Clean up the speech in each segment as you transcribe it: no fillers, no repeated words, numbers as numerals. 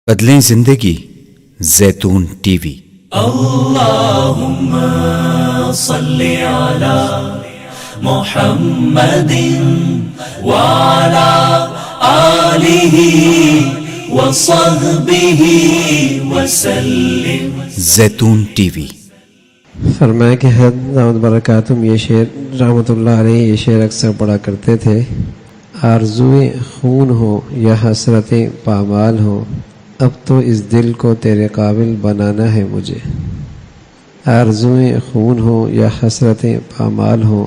بدلیں زندگی زیتون ٹی وی۔ اللہم صلی علی محمد وعلی آلہ وصحبہ وسلم۔ زیتون ٹی وی۔ فرمایا کہ حضرت دامت برکاتہم یہ شعر رحمۃ اللہ علیہ یہ شعر اکثر پڑھا کرتے تھے۔ آرزوئے خون ہو یا حسرت پامال ہو، اب تو اس دل کو تیرے قابل بنانا ہے مجھے۔ آرزوئے خون ہو یا حسرت پامال ہو،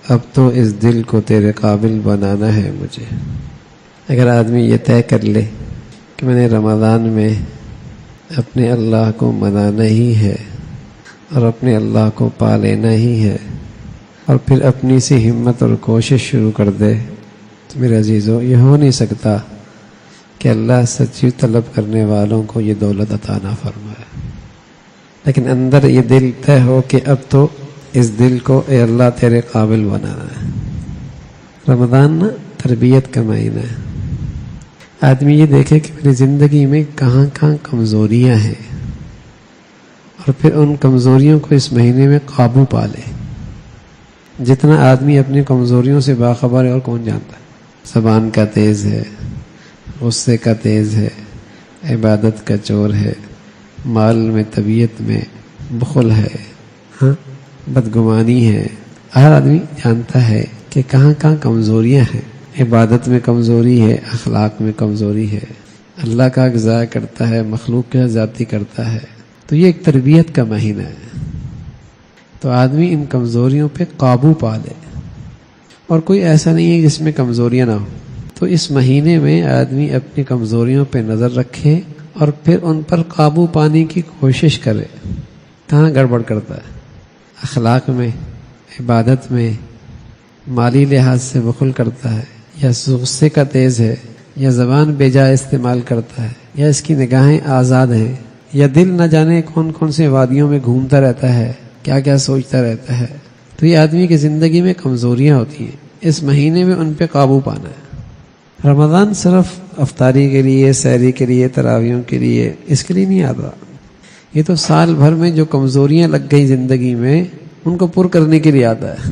اب تو اس دل کو تیرے قابل بنانا ہے مجھے۔ اگر آدمی یہ طے کر لے کہ میں نے رمضان میں اپنے اللہ کو منانا ہی ہے اور اپنے اللہ کو پا لینا ہی ہے، اور پھر اپنی سی ہمت اور کوشش شروع کر دے، تو میرے عزیزو یہ ہو نہیں سکتا کہ اللہ سچی طلب کرنے والوں کو یہ دولت عطا نہ فرمائے۔ لیکن اندر یہ دل طے ہو کہ اب تو اس دل کو اے اللہ تیرے قابل بنانا ہے۔ رمضان نا تربیت کا مہینہ ہے۔ آدمی یہ دیکھے کہ میری زندگی میں کہاں کہاں کمزوریاں ہیں، اور پھر ان کمزوریوں کو اس مہینے میں قابو پا لے۔ جتنا آدمی اپنی کمزوریوں سے باخبر ہے اور کون جانتا ہے؟ زبان کا تیز ہے، غصے کا تیز ہے، عبادت کا چور ہے، مال میں طبیعت میں بخل ہے، بدگمانی ہے۔ ہر آدمی جانتا ہے کہ کہاں کہاں کمزوریاں ہیں۔ عبادت میں کمزوری ہے، اخلاق میں کمزوری ہے، اللہ کا حق ضائع کرتا ہے، مخلوق کا زیادتی کرتا ہے۔ تو یہ ایک تربیت کا مہینہ ہے، تو آدمی ان کمزوریوں پہ قابو پا لے، اور کوئی ایسا نہیں ہے جس میں کمزوریاں نہ ہوں۔ تو اس مہینے میں آدمی اپنی کمزوریوں پہ نظر رکھے اور پھر ان پر قابو پانے کی کوشش کرے۔ کہاں گڑبڑ کرتا ہے؟ اخلاق میں، عبادت میں، مالی لحاظ سے بخل کرتا ہے، یا غصے کا تیز ہے، یا زبان بے جا استعمال کرتا ہے، یا اس کی نگاہیں آزاد ہیں، یا دل نہ جانے کون کون سے وادیوں میں گھومتا رہتا ہے، کیا کیا سوچتا رہتا ہے۔ تو یہ آدمی کی زندگی میں کمزوریاں ہوتی ہیں، اس مہینے میں ان پہ قابو پانا ہے۔ رمضان صرف افطاری کے لیے، سحری کے لیے، تراویحوں کے لیے، اس کے لیے نہیں آتا۔ یہ تو سال بھر میں جو کمزوریاں لگ گئی زندگی میں ان کو پر کرنے کے لیے آتا ہے۔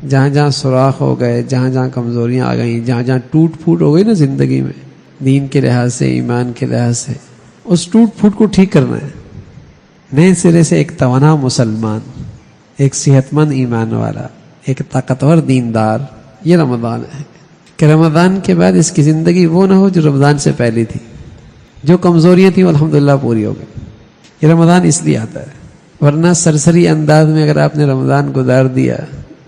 جہاں جہاں سوراخ ہو گئے، جہاں جہاں کمزوریاں آ گئیں، جہاں جہاں ٹوٹ پھوٹ ہو گئی نا زندگی میں، دین کے لحاظ سے، ایمان کے لحاظ سے، اس ٹوٹ پھوٹ کو ٹھیک کرنا ہے۔ نئے سرے سے ایک توانا مسلمان، ایک صحت مند ایمان والا، ایک طاقتور دیندار، یہ رمضان ہے۔ کہ رمضان کے بعد اس کی زندگی وہ نہ ہو جو رمضان سے پہلے تھی، جو کمزوریاں تھیں وہ الحمدللہ پوری ہو گئی۔ یہ رمضان اس لیے آتا ہے، ورنہ سرسری انداز میں اگر آپ نے رمضان گزار دیا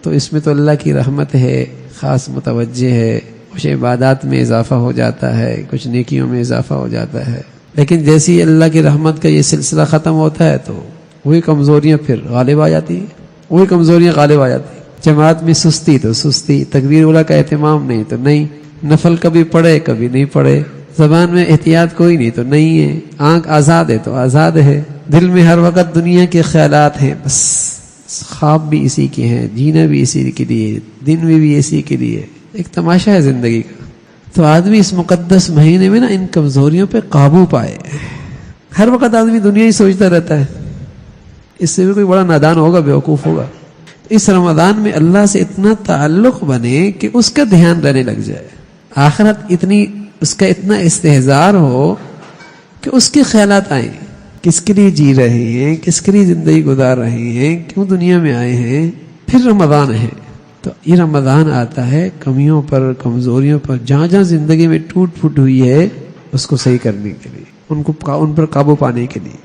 تو اس میں تو اللہ کی رحمت ہے، خاص متوجہ ہے، کچھ عبادات میں اضافہ ہو جاتا ہے، کچھ نیکیوں میں اضافہ ہو جاتا ہے۔ لیکن جیسی اللہ کی رحمت کا یہ سلسلہ ختم ہوتا ہے تو وہی کمزوریاں پھر غالب آ جاتی ہیں، وہی کمزوریاں غالب آ جاتی ہیں۔ جماعت میں سستی تو سستی، تکبیر اولیٰ کا اہتمام نہیں تو نہیں، نفل کبھی پڑھے کبھی نہیں پڑھے، زبان میں احتیاط کوئی نہیں تو نہیں ہے، آنکھ آزاد ہے تو آزاد ہے، دل میں ہر وقت دنیا کے خیالات ہیں، بس خواب بھی اسی کے ہیں، جینا بھی اسی کے لیے، دن میں بھی اسی کے لیے، ایک تماشا ہے زندگی کا۔ تو آدمی اس مقدس مہینے میں نا ان کمزوریوں پہ قابو پائے۔ ہر وقت آدمی دنیا ہی سوچتا رہتا ہے، اس سے بھی کوئی بڑا نادان ہوگا، بیوقوف ہوگا۔ اس رمضان میں اللہ سے اتنا تعلق بنے کہ اس کا دھیان رہنے لگ جائے، آخرت اتنی اس کا اتنا استحضار ہو کہ اس کے خیالات آئیں، کس کے لیے جی رہے ہیں، کس کے لیے زندگی گزار رہے ہیں، کیوں دنیا میں آئے ہیں۔ پھر رمضان ہے تو یہ رمضان آتا ہے کمیوں پر، کمزوریوں پر، جہاں جہاں زندگی میں ٹوٹ پھوٹ ہوئی ہے اس کو صحیح کرنے کے لیے، ان پر قابو پانے کے لیے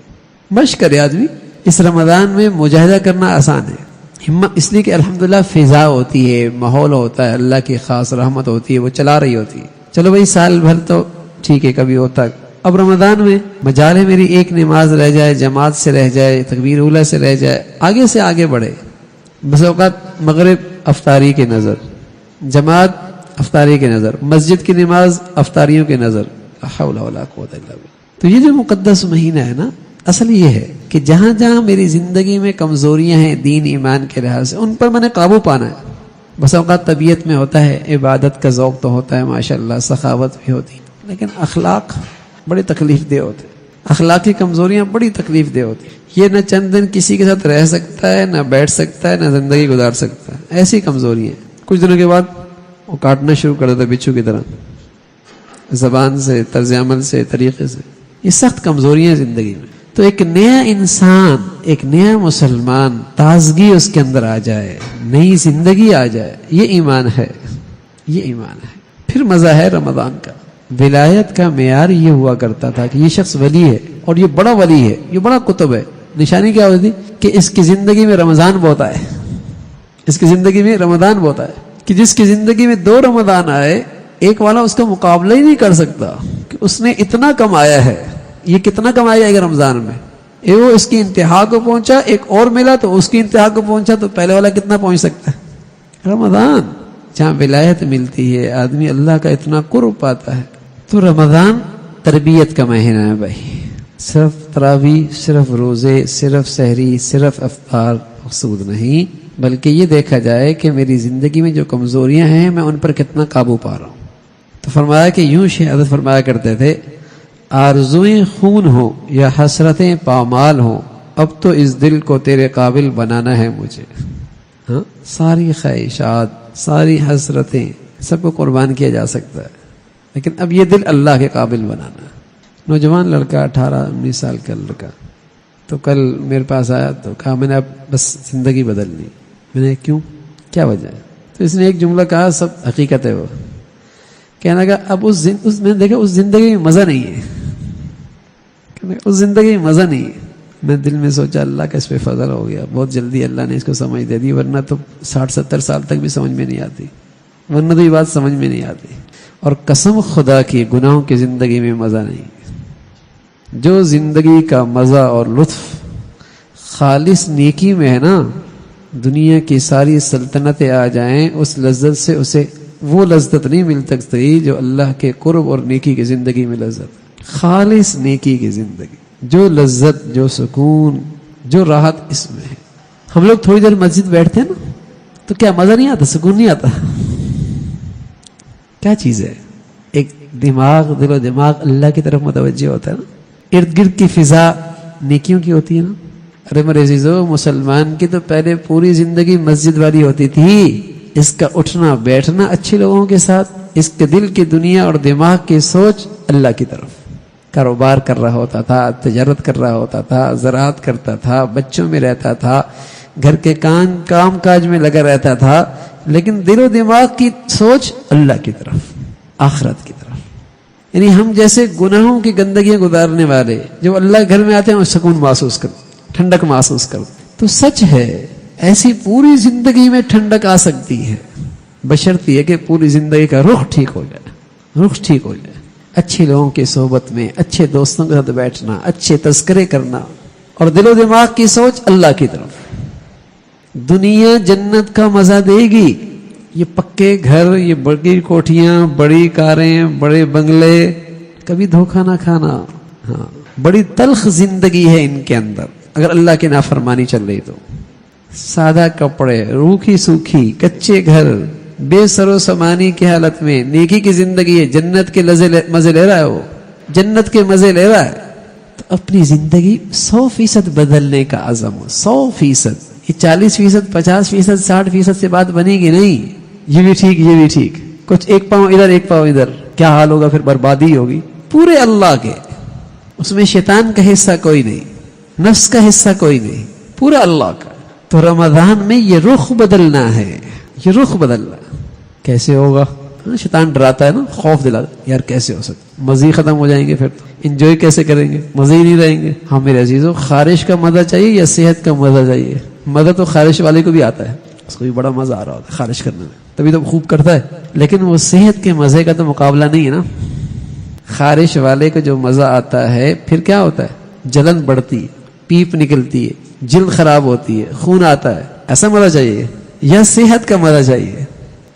مشق کرے آدمی۔ اس رمضان میں مجاہدہ کرنا آسان ہے، ہمت اس لیے کہ الحمدللہ فضا ہوتی ہے، ماحول ہوتا ہے، اللہ کی خاص رحمت ہوتی ہے، وہ چلا رہی ہوتی ہے۔ چلو بھائی سال بھر تو ٹھیک ہے کبھی ہوتا، اب رمضان میں مجال ہے میری ایک نماز رہ جائے، جماعت سے رہ جائے، تکبیر اولیٰ سے رہ جائے، آگے سے آگے بڑھے۔ بس اوقات مغرب افطاری کے نظر، جماعت افطاری کے نظر، مسجد کی نماز افطاریوں کے نظر، لا حول ولا قوت الا باللہ۔ تو یہ جو مقدس مہینہ ہے نا، اصل یہ ہے کہ جہاں جہاں میری زندگی میں کمزوریاں ہیں دین ایمان کے لحاظ سے، ان پر میں نے قابو پانا ہے۔ بس اوقات طبیعت میں ہوتا ہے، عبادت کا ذوق تو ہوتا ہے، ماشاءاللہ سخاوت بھی ہوتی ہے، لیکن اخلاق بڑی تکلیف دہ ہوتے ہیں، اخلاقی کمزوریاں بڑی تکلیف دہ ہوتی ہیں. یہ نہ چند دن کسی کے ساتھ رہ سکتا ہے، نہ بیٹھ سکتا ہے، نہ زندگی گزار سکتا ہے. ایسی کمزوریاں ہیں. کچھ دنوں کے بعد وہ کاٹنا شروع کر دیتا ہے بچھو کی طرح، زبان سے، طرز عمل سے، طریقے سے. یہ سخت کمزوریاں ہیں زندگی میں. تو ایک نیا انسان، ایک نیا مسلمان، تازگی اس کے اندر آ جائے، نئی زندگی آ جائے، یہ ایمان ہے، یہ ایمان ہے. پھر مزہ ہے رمضان کا. ولایت کا معیار یہ ہوا کرتا تھا کہ یہ شخص ولی ہے اور یہ بڑا ولی ہے، یہ بڑا قطب ہے. نشانی کیا ہوتی تھی کہ اس کی زندگی میں رمضان بہت آئے، اس کی زندگی میں رمضان بہت آئے. کہ جس کی زندگی میں 2 رمضان آئے، ایک والا اس کا مقابلہ ہی نہیں کر سکتا کہ اس نے اتنا کمایا ہے، یہ کتنا کمایا ہے رمضان میں. وہ اس کی انتہا کو پہنچا، ایک اور ملا تو اس کی انتہا کو پہنچا، تو پہلے والا کتنا پہنچ سکتا ہے؟ رمضان جہاں ولایت ملتی ہے، آدمی اللہ کا اتنا قرب پاتا ہے. تو رمضان تربیت کا مہینہ ہے بھائی. صرف تراویح، صرف روزے، صرف سحری، صرف افطار مقصود نہیں، بلکہ یہ دیکھا جائے کہ میری زندگی میں جو کمزوریاں ہیں میں ان پر کتنا قابو پا رہا ہوں. تو فرمایا کہ یوں شیخ حضرت فرمایا کرتے تھے، آرزویں خون ہو یا حسرتیں پامال ہوں، اب تو اس دل کو تیرے قابل بنانا ہے مجھے. ہاں، ساری خواہشات، ساری حسرتیں، سب کو قربان کیا جا سکتا ہے، لیکن اب یہ دل اللہ کے قابل بنانا ہے. نوجوان لڑکا 18-19 سال کا لڑکا تو کل میرے پاس آیا تو کہا میں نے اب بس زندگی بدلنی. میں نے کیوں، کیا وجہ ہے؟ تو اس نے ایک جملہ کہا، سب حقیقت ہے. وہ کہنا کہ اب میں نے دیکھا اس زندگی میں مزہ نہیں ہے، اس زندگی میں مزہ نہیں ہے. میں دل میں سوچا اللہ کا اس پہ فضل ہو گیا، بہت جلدی اللہ نے اس کو سمجھ دے دی، ورنہ تو 60-70 سال تک بھی سمجھ میں نہیں آتی، ورنہ تو یہ بات سمجھ میں نہیں آتی. اور قسم خدا کی گناہوں کی زندگی میں مزہ نہیں. جو زندگی کا مزہ اور لطف خالص نیکی میں ہے نا، دنیا کی ساری سلطنتیں آ جائیں، اس لذت سے اسے وہ لذت نہیں مل سکتی جو اللہ کے قرب اور نیکی کی زندگی میں لذت. خالص نیکی کی زندگی، جو لذت، جو سکون، جو راحت اس میں ہے. ہم لوگ تھوڑی دیر مسجد بیٹھتے ہیں نا تو کیا مزہ نہیں آتا، سکون نہیں آتا؟ کیا چیز ہے؟ ایک دماغ، دل و دماغ اللہ کی طرف متوجہ ہوتا ہے نا. ارد گرد کی فضا نیکیوں کی ہوتی ہے نا. ارے میرے عزیزو، مسلمان کی تو پہلے پوری زندگی مسجد والی ہوتی تھی. اس کا اٹھنا بیٹھنا اچھے لوگوں کے ساتھ، اس کے دل کی دنیا اور دماغ کی سوچ اللہ کی طرف. کاروبار کر رہا ہوتا تھا، تجارت کر رہا ہوتا تھا، زراعت کرتا تھا، بچوں میں رہتا تھا، گھر کے کام کاج میں لگا رہتا تھا، لیکن دل و دماغ کی سوچ اللہ کی طرف، آخرت کی طرف. یعنی ہم جیسے گناہوں کی گندگیاں گزارنے والے جب اللہ کے گھر میں آتے ہیں وہ سکون محسوس کرتے، ٹھنڈک محسوس کرتے. تو سچ ہے ایسی پوری زندگی میں ٹھنڈک آ سکتی ہے، بشرطیہ کہ پوری زندگی کا رخ ٹھیک ہو جائے، رخ ٹھیک ہو جائے. اچھے لوگوں کی صحبت میں، اچھے دوستوں کے ساتھ بیٹھنا، اچھے تذکرے کرنا، اور دل و دماغ کی سوچ اللہ کی طرف. دنیا جنت کا مزہ دے گی. یہ پکے گھر، یہ بڑی کوٹھیاں، بڑی کاریں، بڑے بنگلے، کبھی دھوکہ نہ کھانا. ہاں، بڑی تلخ زندگی ہے ان کے اندر اگر اللہ کی نافرمانی چل رہی تو. سادہ کپڑے، روکھی سوکھی، کچے گھر، بے سر و سامانی کی حالت میں نیکی کی زندگی ہے. جنت کے مزے لے رہا ہے، وہ جنت کے مزے لے رہا ہے. تو اپنی زندگی 100% بدلنے کا عزم ہو. 100%. یہ 40%، 50%، 60% سے بات بنے گی نہیں. یہ بھی ٹھیک، یہ بھی ٹھیک، کچھ ایک پاؤں ادھر ایک پاؤں ادھر، کیا حال ہوگا؟ پھر بربادی ہوگی. پورے اللہ کے، اس میں شیطان کا حصہ کوئی نہیں، نفس کا حصہ کوئی نہیں، پورا اللہ کا. تو رمضان میں یہ رخ بدلنا ہے، یہ رخ بدلنا. کیسے ہوگا؟ شیطان ڈراتا ہے نا، خوف دلاتا، یار کیسے ہو سکتا، مزے ختم ہو جائیں گے، پھر انجوائے کیسے کریں گے، مزے ہی نہیں رہیں گے. ہاں میرے عزیزو، خارش کا مزہ چاہیے یا صحت کا مزہ چاہیے؟ مزہ تو خارش والے کو بھی آتا ہے، اس کو بھی بڑا مزہ آ رہا ہوتا ہے خارش کرنے میں، تبھی تو خوب کرتا ہے. لیکن وہ صحت کے مزے کا تو مقابلہ نہیں ہے نا. خارش والے کو جو مزہ آتا ہے پھر کیا ہوتا ہے؟ جلن بڑھتی ہے، پیپ نکلتی ہے، جلد خراب ہوتی ہے، خون آتا ہے. ایسا مزہ چاہیے یا صحت کا مزہ چاہیے؟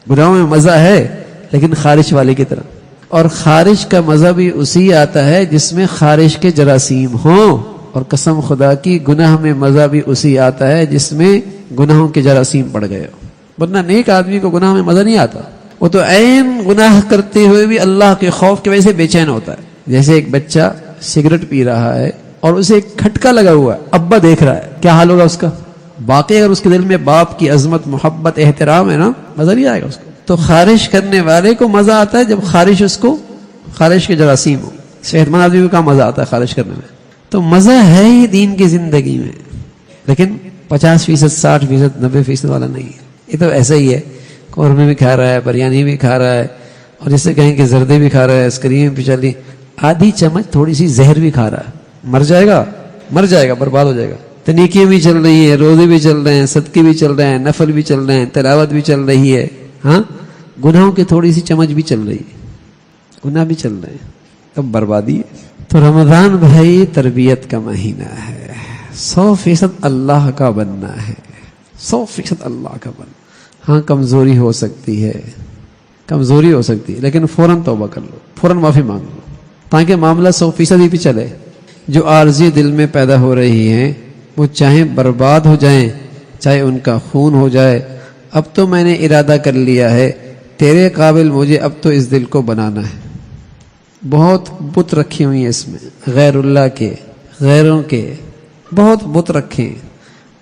گناہوں میں مزہ ہے لیکن خارش والے کی طرح. اور خارش کا مزہ بھی اسی آتا ہے جس میں خارش کے جراثیم ہوں. اور قسم خدا کی گناہ میں مزہ بھی اسی آتا ہے جس میں گناہوں کے جراثیم پڑ گئے ہو. ورنہ نیک آدمی کو گناہ میں مزہ نہیں آتا. وہ تو عین گناہ کرتے ہوئے بھی اللہ کے خوف کی وجہ سے بے چین ہوتا ہے. جیسے ایک بچہ سگریٹ پی رہا ہے اور اسے ایک کھٹکا لگا ہوا ہے، ابا دیکھ رہا ہے، کیا حال ہوگا اس کا؟ باقی اگر اس کے دل میں باپ کی عظمت، محبت، احترام ہے نا، مزہ نہیں آئے گا اس کو. تو خارش کرنے والے کو مزہ آتا ہے جب خارش کے جراثیم ہو. صحت مند آدمی کو کہاں مزہ آتا ہے خارش کرنے میں؟ تو مزہ ہے ہی دین کی زندگی میں، لیکن 50%، 60%، 90% والا نہیں ہے. یہ تو ایسا ہی ہے، قورمے بھی کھا رہا ہے، بریانی بھی کھا رہا ہے، اور جس سے کہیں کہ زردے بھی کھا رہا ہے، آئس کریم بھی چلی، آدھی چمچ تھوڑی سی زہر بھی کھا رہا ہے، مر جائے گا، برباد ہو جائے گا. تو نیکیاں بھی چل رہی ہے، روزے بھی چل رہے ہیں، صدقے بھی چل رہے ہیں، نفل بھی چل رہے ہیں، تلاوت بھی چل رہی ہے، ہاں گناہوں کی تھوڑی سی چمچ بھی چل رہی ہے، گناہ بھی چل رہے ہیں، اب بربادی ہے. تو رمضان بھائی تربیت کا مہینہ ہے، 100% اللہ کا بننا ہے، 100% اللہ کا بننا. ہاں کمزوری ہو سکتی ہے، لیکن فوراً توبہ کر لو، فوراً معافی مانگ لو، تاکہ معاملہ 100% ہی پہ چلے. جو عارضی دل میں پیدا ہو رہی ہیں وہ چاہے برباد ہو جائیں، چاہے ان کا خون ہو جائے، اب تو میں نے ارادہ کر لیا ہے تیرے قابل مجھے اب تو اس دل کو بنانا ہے. بہت بت رکھی ہوئی ہیں اس میں، غیر اللہ کے، غیروں کے بہت بت رکھے ہیں.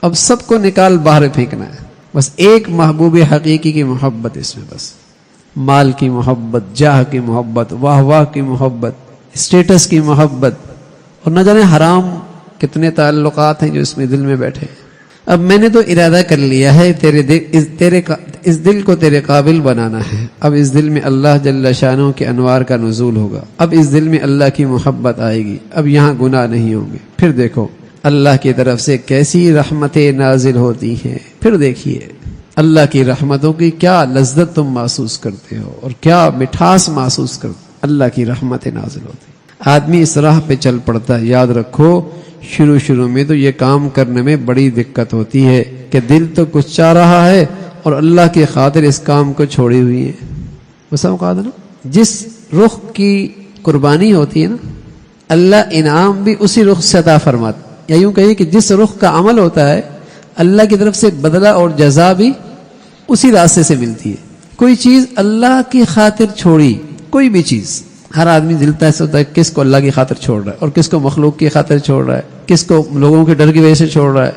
اب سب کو نکال باہر پھینکنا ہے، بس ایک محبوب حقیقی کی محبت اس میں، بس مال کی محبت، جاہ کی محبت، واہ واہ کی محبت، اسٹیٹس کی محبت، اور نہ جانے حرام کتنے تعلقات ہیں جو اس میں دل میں بیٹھے ہیں. اب میں نے تو ارادہ کر لیا ہے اس دل کو تیرے قابل بنانا ہے. اب اس دل میں اللہ جل شانہ کے انوار کا نزول ہوگا، اب اس دل میں اللہ کی محبت آئے گی، اب یہاں گناہ نہیں ہوں گے. پھر دیکھو اللہ کی طرف سے کیسی رحمتیں نازل ہوتی ہیں. پھر دیکھیے اللہ کی رحمتوں کی کیا لذت تم محسوس کرتے ہو اور کیا مٹھاس محسوس کرتے. اللہ کی رحمتیں نازل ہوتی. آدمی اس راہ پہ چل پڑتا ہے. یاد رکھو شروع میں تو یہ کام کرنے میں بڑی دقت ہوتی ہے کہ دل تو کچھ چاہ رہا ہے اور اللہ کی خاطر اس کام کو چھوڑی ہوئی ہے. بس اوقات نا جس رخ کی قربانی ہوتی ہے نا، اللہ انعام بھی اسی رخ سے عطا فرماتا. یا یوں کہیے کہ جس رخ کا عمل ہوتا ہے اللہ کی طرف سے بدلہ اور جزا بھی اسی راستے سے ملتی ہے. کوئی چیز اللہ کی خاطر چھوڑی، کوئی بھی چیز، ہر آدمی دلتا ایسا ہوتا ہے کس کو اللہ کی خاطر چھوڑ رہا ہے اور کس کو مخلوق کی خاطر چھوڑ رہا ہے، کس کو لوگوں کے ڈر کی وجہ سے چھوڑ رہا ہے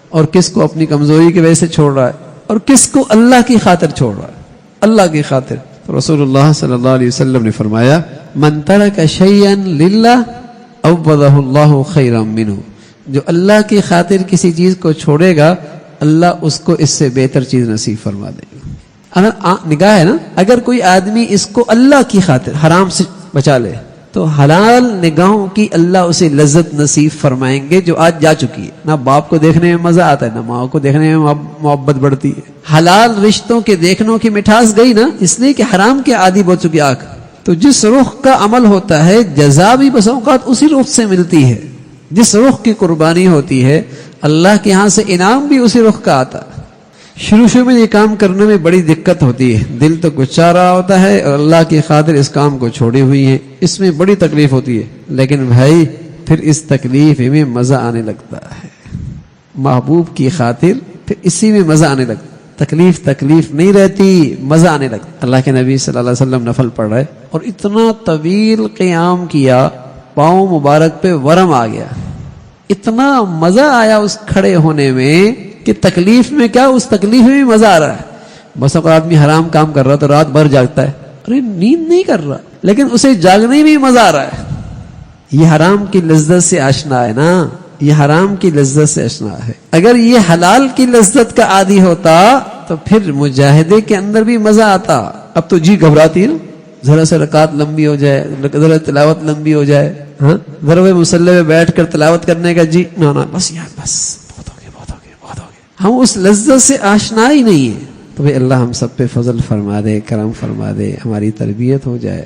اور کس کو اپنی کمزوری کی وجہ سے چھوڑ رہا ہے اور کس کو اللہ کی خاطر چھوڑ رہا ہے. اللہ کی خاطر. تو رسول اللہ صلی اللہ علیہ وسلم نے فرمایا من ترک شیئا للہ عوضہ اللہ خیرا منہ. جو اللہ کی خاطر کسی چیز کو چھوڑے گا اللہ اس کو اس سے بہتر چیز نصیب فرما دے گا. اگر نگاہ ہے نا، اگر کوئی آدمی اس کو اللہ کی خاطر حرام سے بچا لے تو حلال نگاہوں کی اللہ اسے لذت نصیب فرمائیں گے جو آج جا چکی ہے. نہ باپ کو دیکھنے میں مزہ آتا ہے، نہ ماں کو دیکھنے میں محبت بڑھتی ہے. حلال رشتوں کے دیکھنوں کی مٹھاس گئی نا، اس لیے کہ حرام کے عادی ہو چکی آنکھ. تو جس رخ کا عمل ہوتا ہے جزا بھی بس اوقات اسی رخ سے ملتی ہے. جس رخ کی قربانی ہوتی ہے اللہ کے ہاں سے انعام بھی اسی رخ کا آتا. شروع میں یہ کام کرنے میں بڑی دقت ہوتی ہے، دل تو کچھ چاہ رہا ہوتا ہے اور اللہ کی خاطر اس کام کو چھوڑی ہوئی ہے، اس میں بڑی تکلیف ہوتی ہے. لیکن بھائی پھر اس تکلیف میں مزہ آنے لگتا ہے. محبوب کی خاطر پھر اسی میں مزہ آنے لگتا. تکلیف نہیں رہتی، مزہ آنے لگتا. اللہ کے نبی صلی اللہ علیہ وسلم نفل پڑھ رہے اور اتنا طویل قیام کیا، پاؤں مبارک پہ ورم آ گیا. اتنا مزہ آیا اس کھڑے ہونے میں کہ تکلیف میں کیا، اس تکلیف میں بھی مزہ آ رہا ہے. بس اگر آدمی حرام کام کر رہا تو رات بھر جاگتا ہے، ارے نیند نہیں کر رہا لیکن اسے جاگنے میں بھی مزہ آ رہا ہے. یہ حرام کی لذت سے آشنا ہے نا، یہ حرام کی لذت سے آشنا ہے. اگر یہ حلال کی لذت کا عادی ہوتا تو پھر مجاہدے کے اندر بھی مزہ آتا. اب تو جی گھبراتی ہے نا، ذرا سے رکعت لمبی ہو جائے، ذرا تلاوت لمبی ہو جائے، ہاں ذرا مصلی میں بیٹھ کر تلاوت کرنے کا جی نا بس یار بس بہت ہو گیا. ہم اس لذت سے آشنا ہی نہیں ہے. تو بھائی اللہ ہم سب پہ فضل فرما دے، کرم فرما دے، ہماری تربیت ہو جائے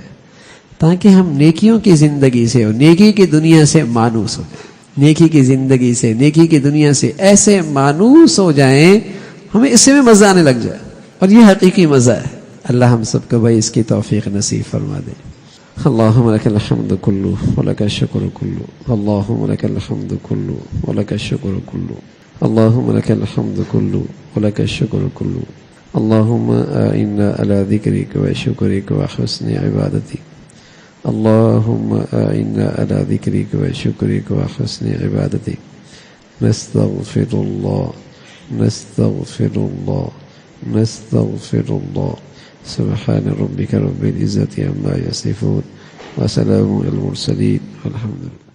تاکہ ہم نیکیوں کی زندگی سے اور نیکی کی دنیا سے مانوس ہو جائیں. نیکی کی زندگی سے، نیکی کی دنیا سے ایسے مانوس ہو جائیں ہمیں اس سے بھی مزہ آنے لگ جائے، اور یہ حقیقی مزہ ہے. اللہ ہم سب کو بھائی اس کی توفیق نصیب فرما دے. اللہم لک الحمد کلو ولک الشکر کلو، اللہم لک الحمد کلو ولک الشکر کلو، اللہم لک الحمد کلو ولک الشکر کلو، اللہم اعنا علی ذکرک و شکرک و حسن عبادتک، اللهم أعنا على ذكرك وشكرك وحسن عبادتك. نستغفر الله نستغفر الله نستغفر الله. سبحان ربك رب العزة عما يصفون وسلام على المرسلين والحمد لله.